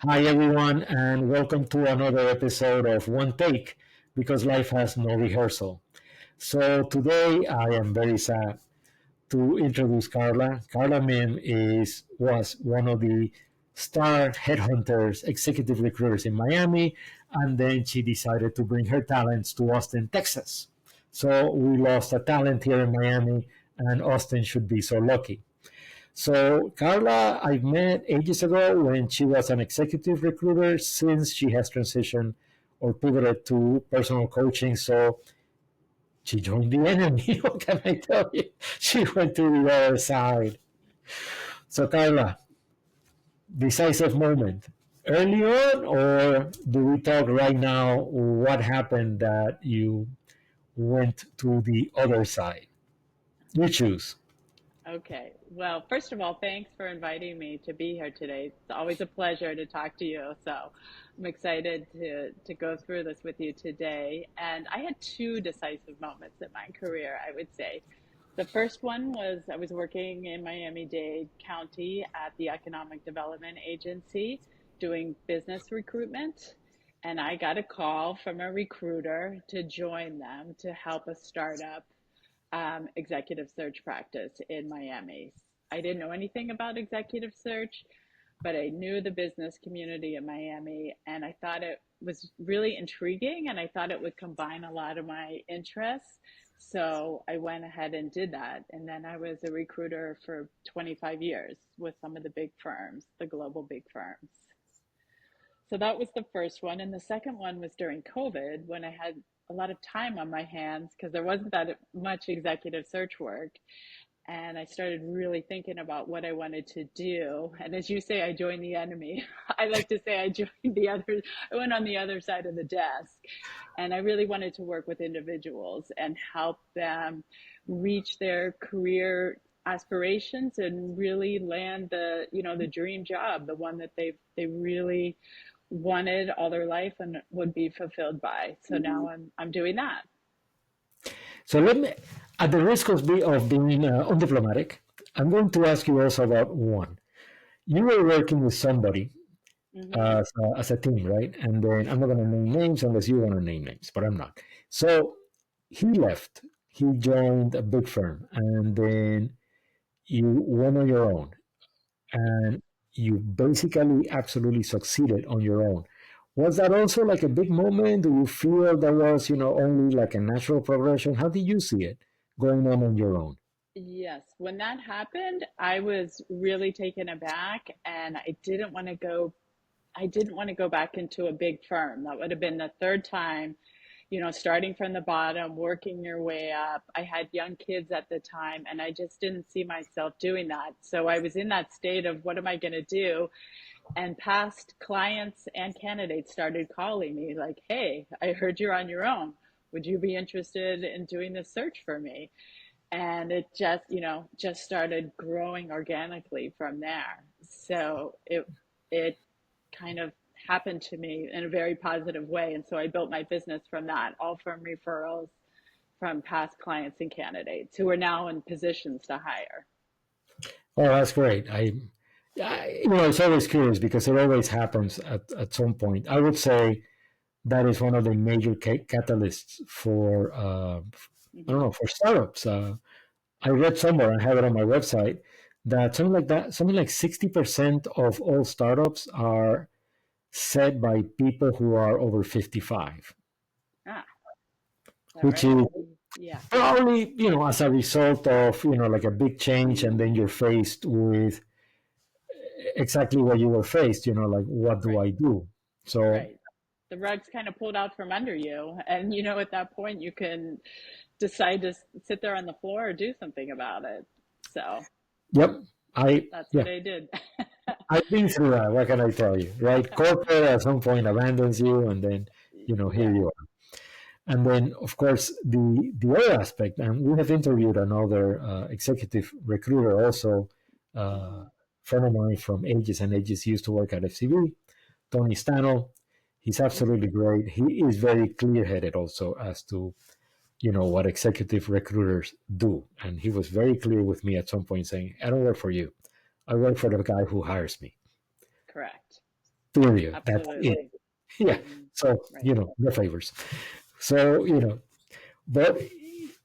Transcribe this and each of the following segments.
Hi, everyone, and welcome to another episode of One Take because life has no rehearsal. So, today I am very sad to introduce Karla. Karla Mihm was one of the star headhunters, executive recruiters in Miami, and then she decided to bring her talents to Austin, Texas. So, we lost a talent here in Miami, and Austin should be so lucky. So Carla, I met ages ago when she was an executive recruiter. Since she has transitioned or pivoted to personal coaching, so she joined the enemy. What can I tell you? She went to the other side. So Carla, decisive moment. Early on, or do we talk right now? What happened that you went to the other side? You choose. Okay. Well, first of all, thanks for inviting me to be here today. It's always a pleasure to talk to you. So I'm excited to go through this with you today. And I had two decisive moments in my career, I would say. The first one was I was working in Miami-Dade County at the Economic Development Agency doing business recruitment. And I got a call from a recruiter to join them to help a startup executive search practice in Miami. I didn't know anything about executive search, but I knew the business community in Miami, and I thought it was really intriguing, and I thought it would combine a lot of my interests. So I went ahead and did that. And then I was a recruiter for 25 years with some of the big firms, the global big firms. So that was the first one. And the second one was during COVID when I had a lot of time on my hands because there wasn't that much executive search work. And I started really thinking about what I wanted to do. And as you say, I joined the enemy. I like to say I went on the other side of the desk. And I really wanted to work with individuals and help them reach their career aspirations and really land the dream job, the one that they really wanted all their life and would be fulfilled by. So now I'm doing that. So let me, at the risk of being undiplomatic, I'm going to ask you also about one. You were working with somebody Hmm. as a team, right? And then I'm not going to name names unless you want to name names, but I'm not. So he left. He joined a big firm, and then you went on your own, and you basically absolutely succeeded on your own. Was that also like a big moment? Do you feel that was, only like a natural progression? How did you see it going on your own? Yes, when that happened, I was really taken aback and I didn't want to go back into a big firm. That would have been the third time, starting from the bottom, working your way up. I had young kids at the time and I just didn't see myself doing that. So I was in that state of what am I going to do? And past clients and candidates started calling me like, "Hey, I heard you're on your own. Would you be interested in doing this search for me?" And it just started growing organically from there. So it kind of happened to me in a very positive way. And so I built my business from that, all from referrals from past clients and candidates who are now in positions to hire. Oh, that's great. It's always curious because it always happens at some point. I would say that is one of the major catalysts for, I don't Hmm. know, for startups. I read somewhere, I have it on my website, that something like 60% of all startups are set by people who are over 55, Ah, all which right. is Yeah, probably, as a result of, like a big change, and then you're faced with exactly what you were faced, like, what do right, I do? So, right. The rug's kind of pulled out from under you. And, at that point, you can decide to sit there on the floor or do something about it. So yep, that's yeah, what I did. I've been through that. What can I tell you, right? Corporate at some point abandons you, and then, here Yeah. you are. And then, of course, the other aspect, and we have interviewed another executive recruiter also, uh, Hmm. friend of mine from Ages, and Ages used to work at FCB, Tony Stano. He's absolutely Hmm. great. He is very clear-headed also as to, what executive recruiters do. And he was very clear with me at some point saying, I don't work for you. I work for the guy who hires me. Correct. Period. That's it. Absolutely. Yeah. Hmm. So, Right. no favors. So, but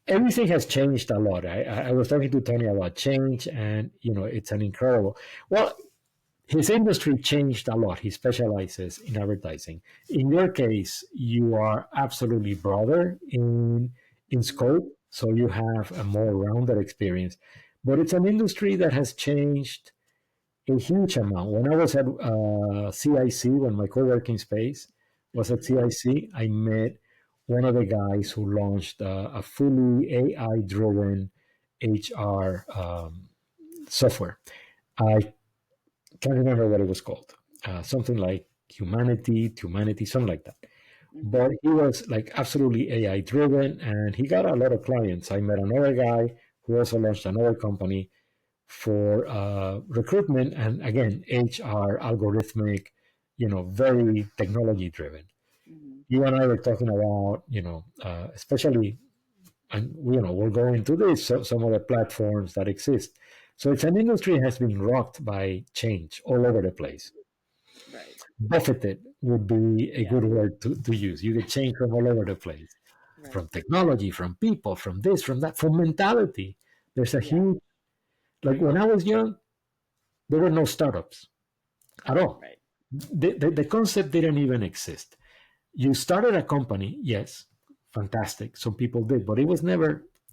everything has changed a lot. I was talking to Tony about change, and, it's an incredible. Well, his industry changed a lot. He specializes in advertising. In your case, you are absolutely broader in Hmm. scope, so you have a more rounded experience. But it's an industry that has changed a huge amount. When I was at CIC, when my co-working space was at Hmm. CIC, I met one of the guys who launched a fully AI-driven HR software. I can't remember what it was called. Something like Humanity, something like that. But Hmm. he was like absolutely AI driven, and he got a lot of clients. I met another guy who also launched another company for recruitment, and again, HR, algorithmic, very technology driven. Hmm. You and I were talking about, especially, and we'll go into this, so some of the platforms that exist. So it's an industry has been rocked by change all over the Right. place. Right. Buffeted would be a Yeah. good word to use. You get change from all over the place, Right. from technology, from people, from this, from that, from mentality. There's a Yeah. huge, like when I was young, there were no startups at Oh, all. right. The concept didn't even exist. You started a company, yes, fantastic. Some people did, but it was never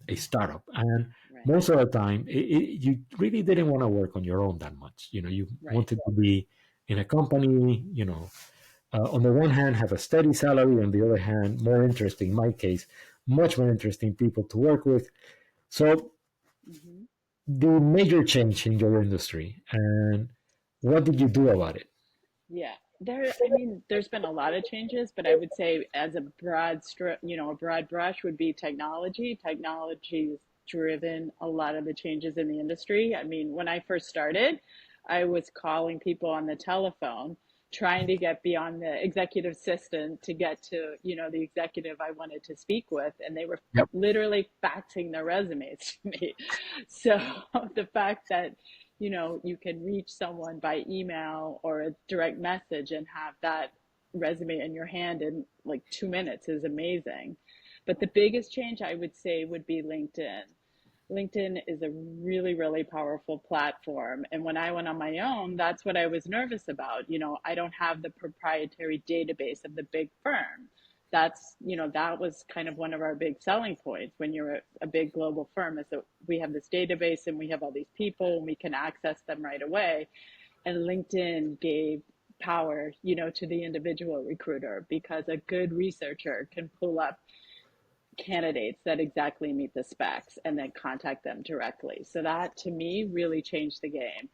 a startup. And Right. most of the time, you really didn't want to work on your own that much. You Right. wanted to be in a company, on the one hand, have a steady salary, on the other hand, more interesting, in my case, much more interesting people to work with. So, Hmm. the major change in your industry, and what did you do about it? Yeah. I mean, there's been a lot of changes, but I would say as a broad stroke, a broad brush would be technology. Technology has driven a lot of the changes in the industry. I mean, when I first started, I was calling people on the telephone, trying to get beyond the executive assistant to get to, the executive I wanted to speak with, and they were Yep. literally faxing their resumes to me. So the fact that you can reach someone by email or a direct message and have that resume in your hand in like 2 minutes is amazing. But the biggest change I would say would be LinkedIn. LinkedIn is a really, really powerful platform. And when I went on my own, that's what I was nervous about. I don't have the proprietary database of the big firm. That was kind of one of our big selling points when you're a big global firm is that we have this database and we have all these people and we can access them right away. And LinkedIn gave power, to the individual recruiter because a good researcher can pull up candidates that exactly meet the specs and then contact them directly. So that to me really changed the game,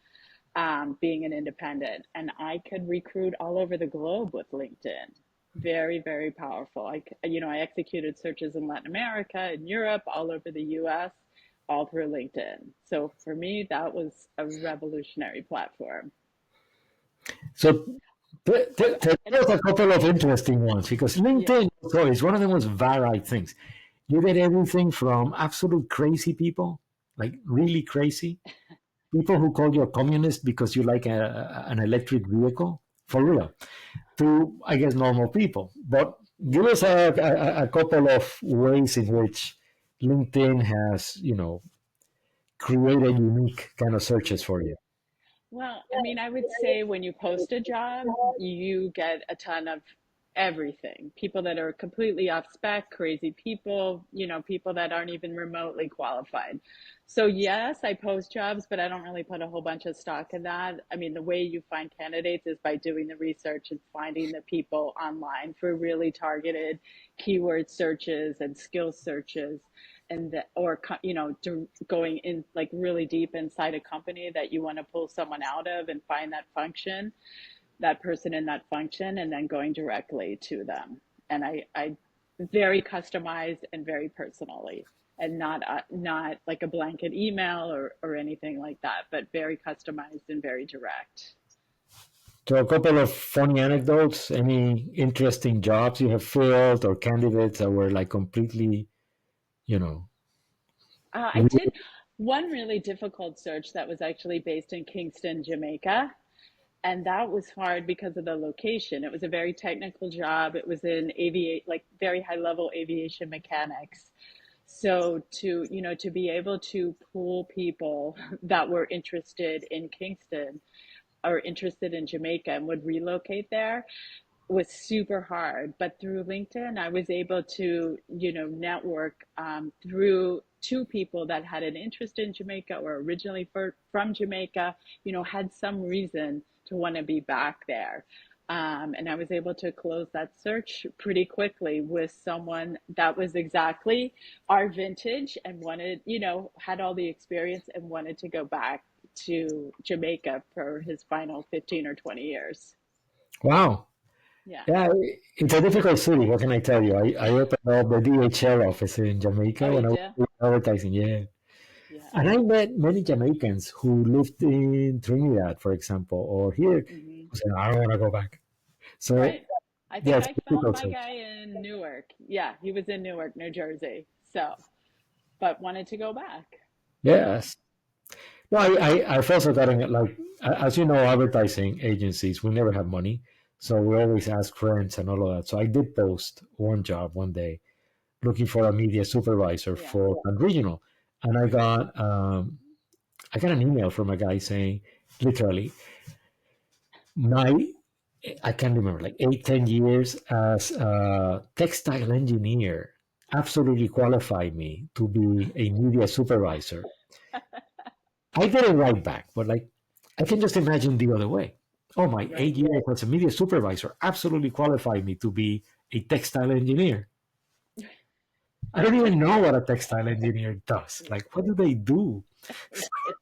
being an independent. And I could recruit all over the globe with LinkedIn. Very, very powerful. I executed searches in Latin America, in Europe, all over the US, all through LinkedIn. So for me, that was a revolutionary platform. So And there's a couple of interesting ones because yeah. LinkedIn is one of the most varied things. You get everything from absolute crazy people, like really crazy people who call you a communist because you like an electric vehicle, for real, to, I guess, normal people. But give us a couple of ways in which LinkedIn has, created unique kind of searches Yeah. for you. Well, I mean, I would say when you post a job, you get a ton of everything. People that are completely off spec, crazy people, people that aren't even remotely qualified. So, yes, I post jobs, but I don't really put a whole bunch of stock in that. I mean, the way you find candidates is by doing the research and finding the people online for really targeted keyword searches and skill searches and or going in like really deep inside a company that you want to pull someone out of and find that person in that function, and then going directly to them. And I very customized and very personally, and not like a blanket email or anything like that, but very customized and very direct. So, a couple of funny anecdotes. Any interesting jobs you have filled or candidates that were like completely, you know, I did one really difficult search that was actually based in Kingston, Jamaica. And that was hard because of the location. It was a very technical job. It was in like very high level aviation mechanics. So to be able to pull people that were interested in Kingston or interested in Jamaica and would relocate there was super hard. But through LinkedIn, I was able to, network through two people that had an interest in Jamaica or originally from Jamaica, had some reason to want to be back there. And I was able to close that search pretty quickly with someone that was exactly our vintage and wanted, had all the experience and wanted to go back to Jamaica for his final 15 or 20 years. Wow. Yeah. Yeah, it's a difficult city. What can I tall you? I opened up the DHL office in Jamaica Oh, when you I was do? doing advertising. Yeah. Yeah. And I met many Jamaicans who lived in Trinidad, for example, or here, Hmm. who said, I don't want to go back. So, Right. I yeah, think it's I a found difficult my search. guy in Newark. Yeah, he was in Newark, New Jersey. So, but wanted to go back. So, Yes. No, I've also gotten it like, as you know, advertising agencies, we never have money. So we always ask friends and all of that. So I did post one job one day looking for a media supervisor yeah. for a regional. And I got an email from a guy saying, literally, my I can't remember, like 8, 10 years as a textile engineer absolutely qualified me to be a media supervisor. I didn't write back, but like I can just imagine the other way. Oh, my Right. 8 years as a media supervisor absolutely qualified me to be a textile engineer. I don't even know what a textile engineer does. Like, what do they do? Right.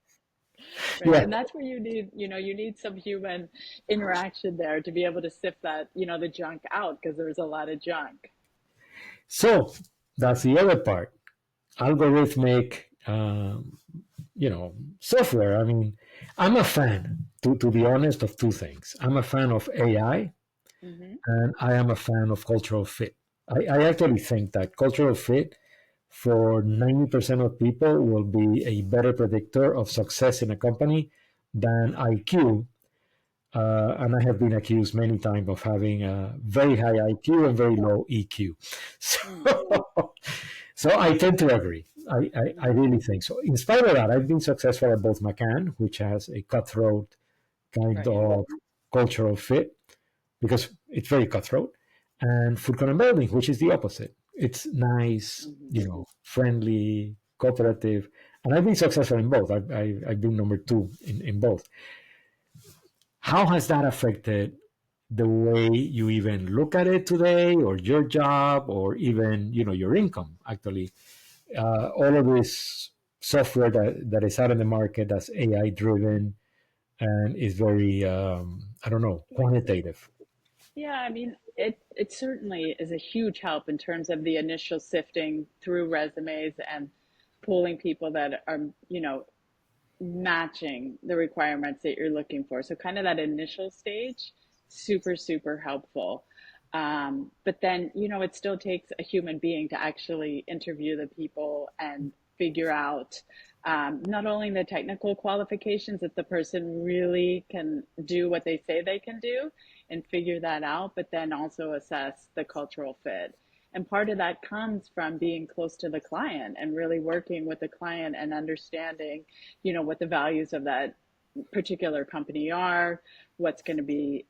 Right. Yeah. And that's where you need, you need some human interaction there to be able to sift that, the junk out because there's a lot of junk. So that's the other part. Algorithmic, software. I mean, I'm a fan, to be honest, of two things. I'm a fan of AI Hmm. and I am a fan of cultural fit. I actually think that cultural fit for 90% of people will be a better predictor of success in a company than IQ. And I have been accused many times of having a very high IQ and very low EQ. Mm. So I tend to agree. I Hmm. really think so. In spite of that, I've been successful at both McCann, which has a cutthroat kind Right. of cultural fit because it's very cutthroat, and food and building, which is the opposite. It's nice, Hmm. friendly, cooperative, and I've been successful in both. I've been number two in both. How has that affected the way you even look at it today, or your job, or even your income? Actually, all of this software that is out in the market that's AI driven and is very I don't know, quantitative. Yeah, I mean, it certainly is a huge help in terms of the initial sifting through resumes and pulling people that are, matching the requirements that you're looking for. So kind of that initial stage, super, super helpful. But then, it still takes a human being to actually interview the people and figure out not only the technical qualifications that the person really can do what they say they can do and figure that out, but then also assess the cultural fit. And part of that comes from being close to the client and really working with the client and understanding, what the values of that particular company are, what's going to be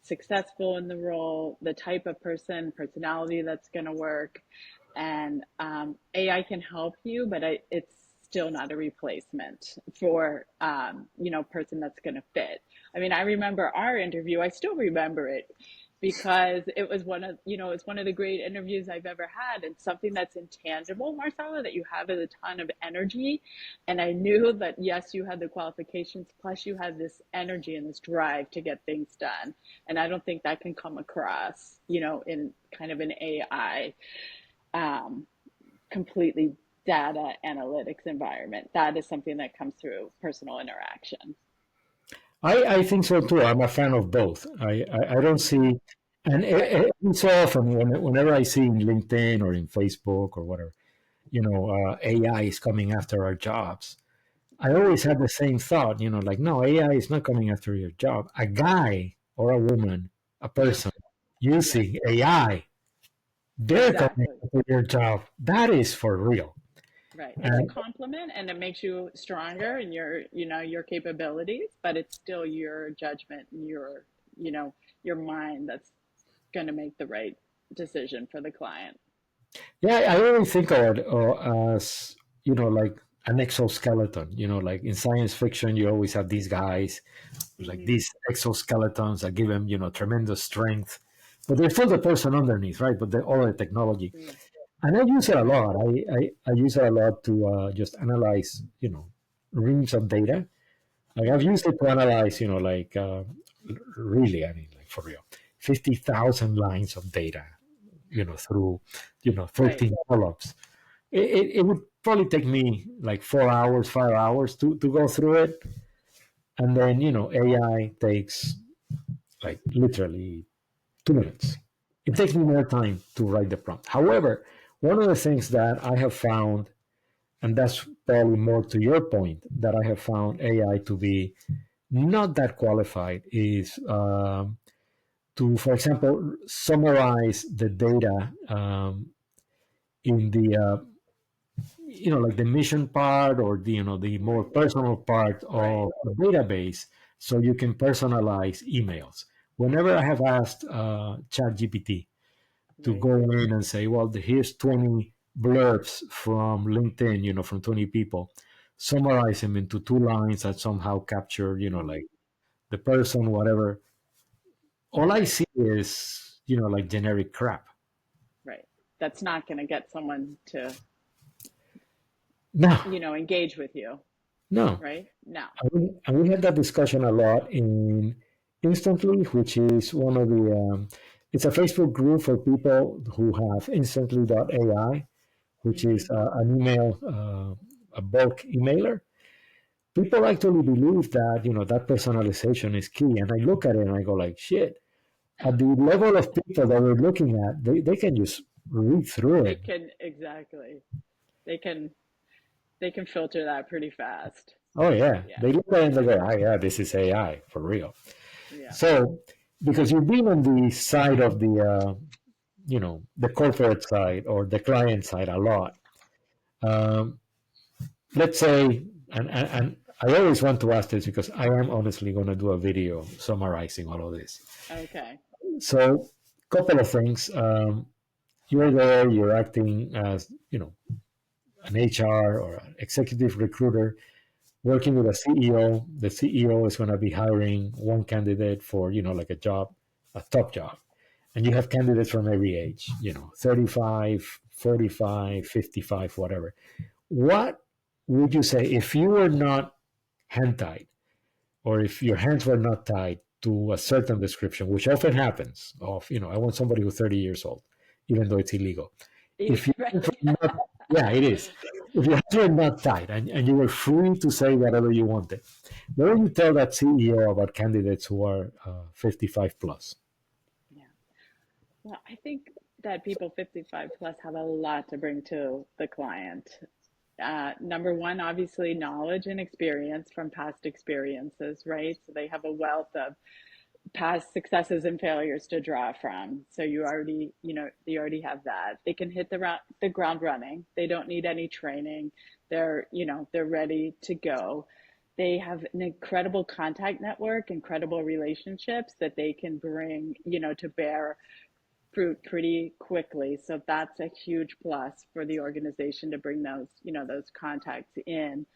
successful in the role, the type of personality that's going to work. And AI can help you, but it's still not a replacement for person that's going to fit. I mean, I remember our interview. I still remember it because it was it's one of the great interviews I've ever had, and something that's intangible, Marcella, that you have is a ton of energy. And I knew that yes, you had the qualifications, plus you had this energy and this drive to get things done. And I don't think that can come across, in kind of an AI um, completely data analytics environment. That is something that comes through personal interaction. I think so too. I'm a fan of both. I don't see, and so often whenever I see in LinkedIn or in Facebook or whatever, AI is coming after our jobs. I always had the same thought, like, no, AI is not coming after your job. A guy or a woman, a person Yeah, using AI, they're coming exactly. after your job. That is for real. Right. It's a And compliment and it makes you stronger in your capabilities, but it's still your judgment and your mind that's going to make the right decision for the client. yeah, I always think of it as, like an exoskeleton. Like in science fiction, you always have these guys, like Hmm. these exoskeletons that give them, tremendous strength. But there's still the person underneath, right? But all the technology. Mm. And I use it a Right. lot. I use it a lot to just analyze, reams of data. Like I've Hmm. used it to analyze, like really, I mean, like for real, 50,000 lines of data, through, Right. 13 pull-ups. It would probably take me like 4 hours, 5 hours to go through it. And then, AI takes like literally 2 minutes. It takes me more time to write the prompt. However, one of the things that I have found, and that's probably more to your point, that I have found AI to be not that qualified is to, for example, summarize the data in the like the mission part or the more Right. personal part Right. of the database, so you can personalize emails. Whenever I have asked ChatGPT to Right. go in and say, well, here's 20 blurbs from LinkedIn, from 20 people, summarize them into 2 lines that somehow capture, Hmm. like the person, whatever. All I Right. see is, like generic crap. Right. That's not going to get someone to, No, engage with you. no. Right. No. And we had that discussion a lot in Instantly, which is one of the, it's a Facebook group for people who have Instantly.ai, which Hmm. is an email, a bulk emailer. People actually believe that, that personalization is key. And I look at it and I go like, shit, at the level of people that we're looking at, they can just read through They it. can exactly. They can they can filter that pretty fast. Oh yeah, Yeah. they look at it and they go, "Ah, yeah, this is AI for real." Yeah. So, because you've been on the side of the, the corporate side or the client side a lot. Um, let's say, and I always want to ask this because I am honestly going to do a video summarizing all of this. Okay. So, couple of things. You're there, you're acting as, an HR or an executive recruiter working with a CEO. The CEO is going to be hiring one candidate for, like a job, a top job. And you have candidates from every age, 35, 45, 55, whatever. What would you say if you were not hand tied or if your hands were not tied to a certain description, which often happens of, I want somebody who's 30 years old, even though it's illegal. If you Right. were not, yeah, it is. If your hands were not tied and you were free to say whatever you wanted, what would you tell that CEO about candidates who are 55 plus? Yeah. Well, I think that people 55 plus have a lot to bring to the client. Number one, obviously, knowledge and experience from past experiences, right? So they have a wealth of past successes and failures to draw from. So you already have that. They can hit the ground running. They don't need any training. They're ready to go. They have an incredible contact network, incredible relationships that they can bring, to bear fruit pretty quickly. So that's a huge plus for the organization to bring those contacts in.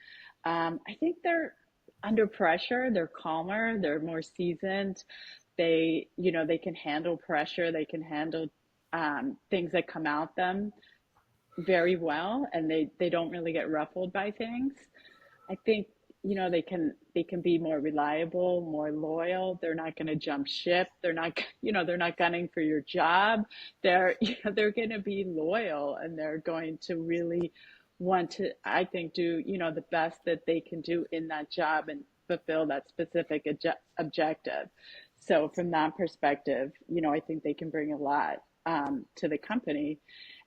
I think they're under pressure, they're calmer, they're more seasoned. They can handle pressure, they can handle things that come at them very well, and they don't really get ruffled by things. I think they can be more reliable, more loyal. They're not going to jump ship. They're not gunning for your job. They're going to be loyal, and they're going to really want to, I think, do the best that they can do in that job and fulfill that specific objective. So from that perspective, I think they can bring a lot to the company.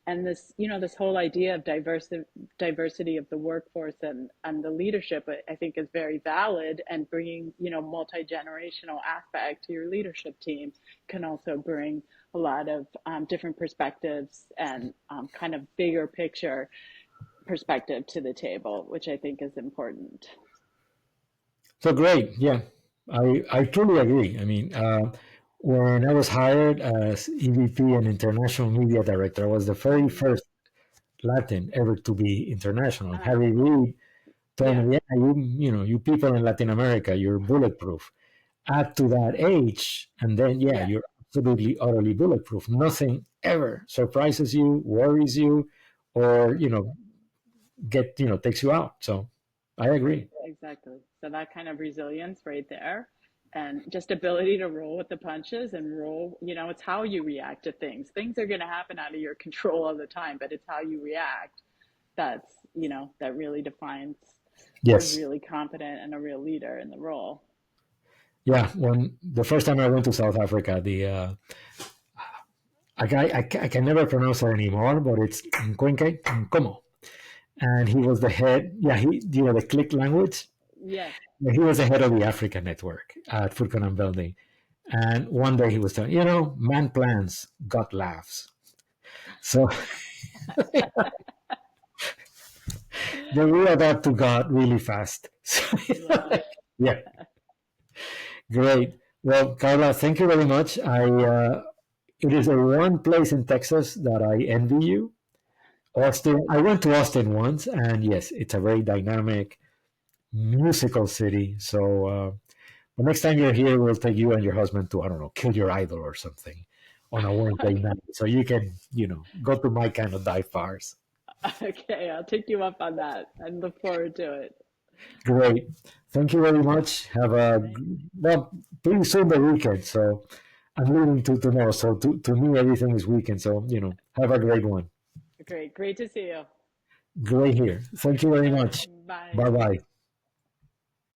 And this, this whole idea of diversity of the workforce and the leadership, I think is very valid. And bringing, multi-generational aspect to your leadership team can also bring a lot of different perspectives and kind of bigger picture perspective to the table, which I think is important. So great. Yeah, I truly agree. I mean, when I was hired as EVP and International Media Director, I was the very Mm-hmm. first Latin ever to be international. And Uh, Harry Reid told yeah, me, yeah, you people in Latin America, you're bulletproof. Add to that age, and then, yeah, yeah, you're absolutely, utterly bulletproof. Nothing ever surprises you, worries you, or, takes you out. So I right, agree. exactly. So that kind of resilience right there, and just ability to roll with the punches and roll, it's how you react to things. Things are going to happen out of your control all the time, but it's how you react that's, that really defines a Yes. really competent and a real leader in the role. Yeah. When the first time I went to South Africa, the a guy, I can never pronounce it anymore, but it's Nkwenke Nkomo. And he was the head, yeah, the click language. Yes. He was the head of the Africa network at Fulton Building. And one day he was telling, man plans, God laughs. So they will adapt to God really fast. So, Yeah. yeah, great. Well, Carla, thank you very much. It is a one place in Texas that I envy you. Austin. I went to Austin once, and yes, it's a very dynamic, musical city. So the next time you're here, we'll take you and your husband to, I don't know, kill your idol or something on a Wednesday Okay. night. So you can, go to my kind of dive bars. Okay, I'll take you up on that and look forward to it. Great. Thank you very much. Right. Well, pretty soon the weekend. So I'm leaving to tomorrow. So to me, everything is weekend. So, have a great one. Great. Great to see you. Great here. Thank you very All right. much. Bye. Bye bye.